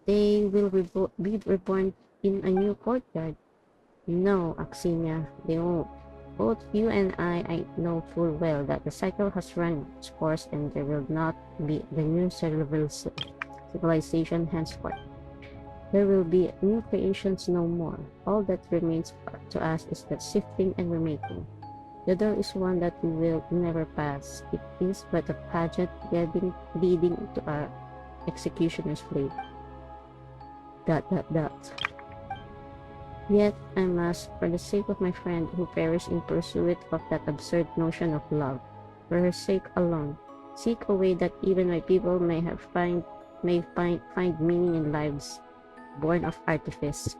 They will be reborn in a new courtyard. No, Xenia, they won't. Both you and I know full well that the cycle has run its course and there will not be the new civilization henceforth. There will be new creations no more. All that remains to us is that sifting and remaking. The door is one that we will never pass. It is but a pageant leading to our executioner's blade. ... Yet I must, for the sake of my friend who perished in pursuit of that absurd notion of love, for her sake alone, seek a way that even my people may find meaning in lives born of artifice.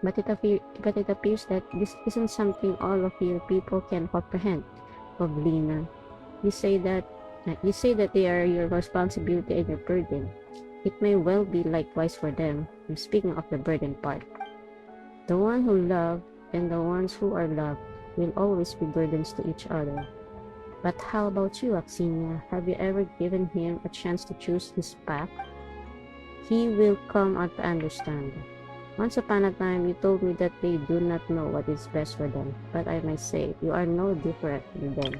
But it appears that this isn't something all of your people can comprehend, Pavlina. You say that they are your responsibility and your burden. It may well be likewise for them. I'm speaking of the burden part. The one who love and the ones who are loved will always be burdens to each other. But how about you, Xenia? Have you ever given him a chance to choose his path? He will come out to understand. Once upon a time, you told me that they do not know what is best for them, but I may say, you are no different from them.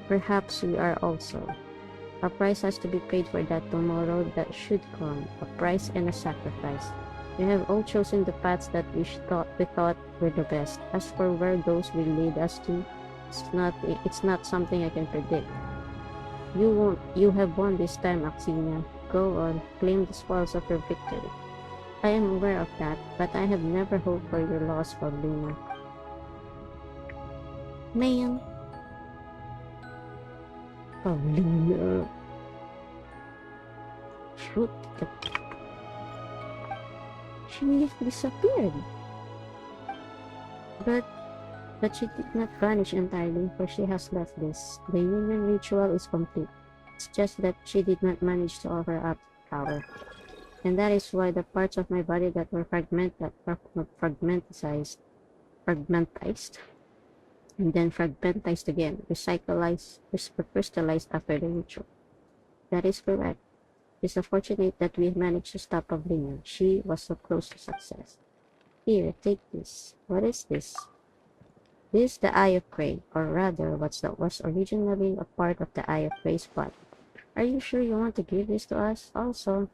Perhaps we are also. A price has to be paid for that tomorrow that should come, a price and a sacrifice. We have all chosen the paths that we thought were the best. As for where those will lead us to, it's not something I can predict. You have won this time, Xenia. Go on, claim the spoils of your victory. I am aware of that, but I have never hoped for your loss, Paulina. Man. Paulina. Shoot. She disappeared. But she did not vanish entirely, for she has left this. The union ritual is complete. It's just that she did not manage to offer up power. And that is why the parts of my body that were fragmentized, and then fragmentized again, crystallized after the ritual. That is correct. It's unfortunate that we managed to stop Pavlina. She was so close to success. Here, take this. What is this? This is the Eye of Graeae, or rather, was originally a part of the Eye of Graeae's body. Are you sure you want to give this to us? Also,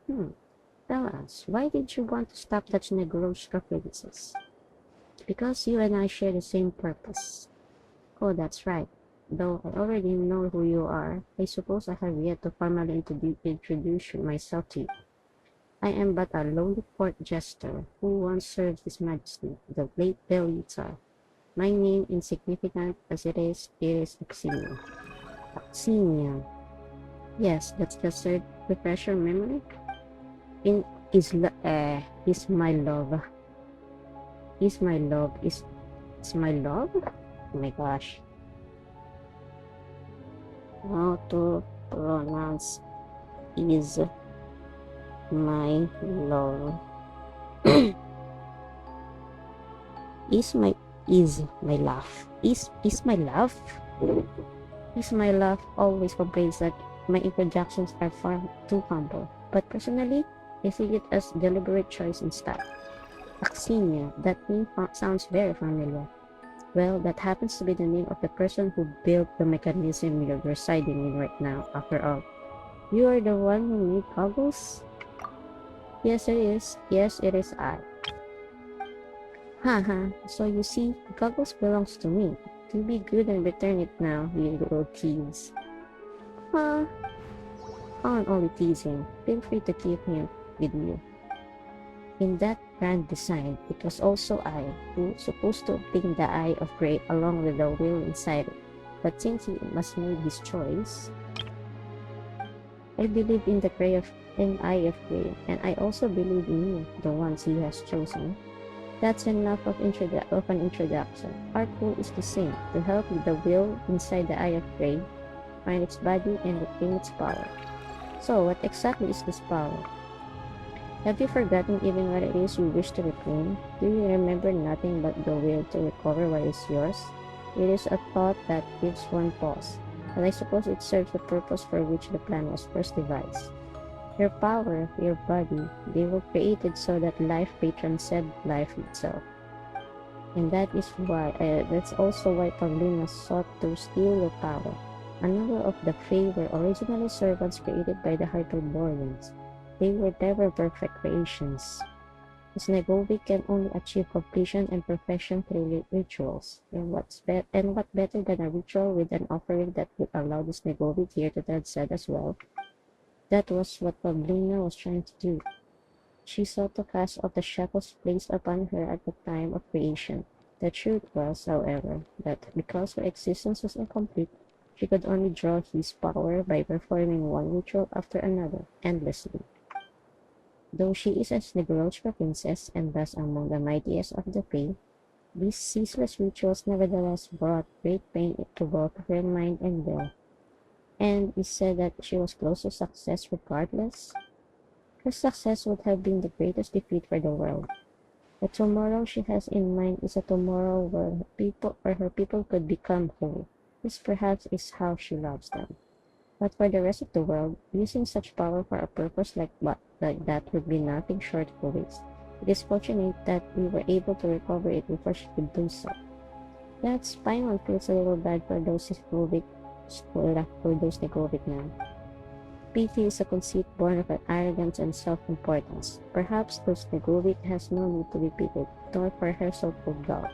tell us, why did you want to stop that Negroshka princess? Because you and I share the same purpose. Oh, that's right. Though I already know who you are, I suppose I have yet to formally introduce myself to you. I am but a lowly court jester who once served His Majesty, the late Bellita. My name, insignificant as it is Axenia. Axenia. Yes, that's the third refresher memory. In is my love. Is my love. Is my love? Oh my gosh. How to pronounce is my love. Is my laugh. Is my laugh? Is my laugh always complains that my introductions are far too humble. But personally, I see it as deliberate choice instead. Axinia, that name sounds very familiar. Well, that happens to be the name of the person who built the mechanism you're residing in right now, after all. You are the one who made goggles? Yes, it is. Yes, it is I. Haha, so you see, goggles belongs to me. To be good and return it now, you little thieves. Huh? I'm only teasing. Feel free to keep him with you. In that grand design, it was also I who supposed to obtain the Eye of Graeae along with the will inside it. But since he must make his choice, I believe in the Eye of Graeae, and I also believe in you, the ones he has chosen. That's enough of an introduction. Our goal is the same, to help with the will inside the Eye of Graeae, find its body and retain its power. So, what exactly is this power? Have you forgotten even what it is you wish to reclaim? Do you remember nothing but the will to recover what is yours? It is a thought that gives one pause, but I suppose it serves the purpose for which the plan was first devised. Your power, your body, they were created so that life may transcend life itself. And that's also why Pavlina sought to steal your power. A number of the Fae were originally servants created by the Hyperboreans. They were never perfect creations. Snegovic can only achieve completion and perfection through rituals. And what better than a ritual with an offering that would allow the Snegovic here to transcend as well? That was what Pavlina was trying to do. She sought to cast off the shackles placed upon her at the time of creation. The truth was, however, that because her existence was incomplete, she could only draw his power by performing one ritual after another, endlessly. Though she is a Snegurochka princess and thus among the mightiest of the Fae, these ceaseless rituals nevertheless brought great pain to both her mind and will, and is said that she was close to success regardless. Her success would have been the greatest defeat for the world. The tomorrow she has in mind is a tomorrow where her people could become whole. This perhaps is how she loves them. But for the rest of the world, using such power for a purpose like that would be nothing short of a waste. It is fortunate that we were able to recover it before she could do so. That Paimon feels a little bad for those Negovic now. Pity is a conceit born of arrogance and self-importance. Perhaps those Negovic has no need to be pitied, nor for her so-called love.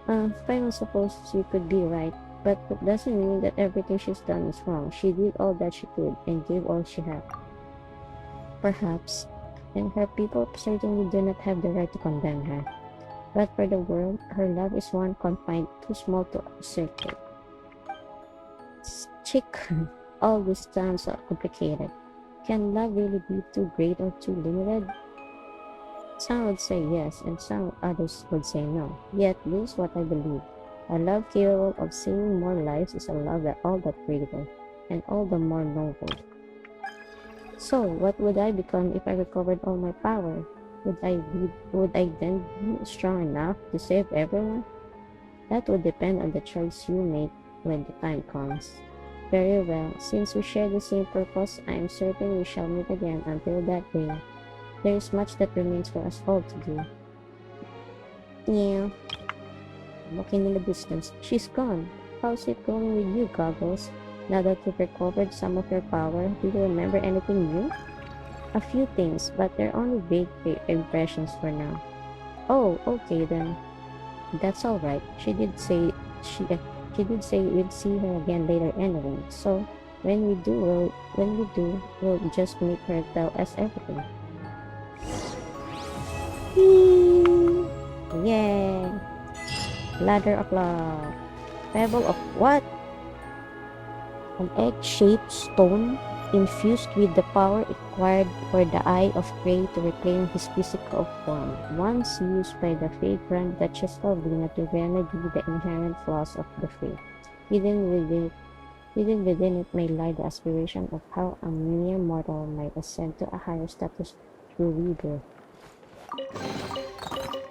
Paimon supposes she could be right, but that doesn't mean that everything she's done is wrong. She did all that she could and gave all she had. Perhaps, and her people certainly do not have the right to condemn her. But for the world, her love is one confined too small to circulate. Chick, all this sounds so complicated. Can love really be too great or too limited? Some would say yes, and some others would say no. Yet this is what I believe. A love capable of saving more lives is a love that all that greater, and all the more noble. So, what would I become if I recovered all my power? Would I then be strong enough to save everyone? That would depend on the choice you make when the time comes. Very well, since we share the same purpose, I am certain we shall meet again. Until that day, there is much that remains for us all to do. Yeah. Looking in the distance, she's gone. How's it going with you, Goggles? Now that you've recovered some of your power, do you remember anything new? A few things, but they're only vague impressions for now. Oh, okay then. That's all right. She did say we'd see her again later anyway. So when we do, we'll just make her tell us everything. Whee! Yeah. Ladder of love. Pebble of what? An egg-shaped stone infused with the power required for the Eye of Graeae to reclaim his physical form, once used by the Fey Grand Duchess Albina to remedy the inherent flaws of the Fae. Hidden within it may lie the aspiration of how a mere mortal might ascend to a higher status through rebirth.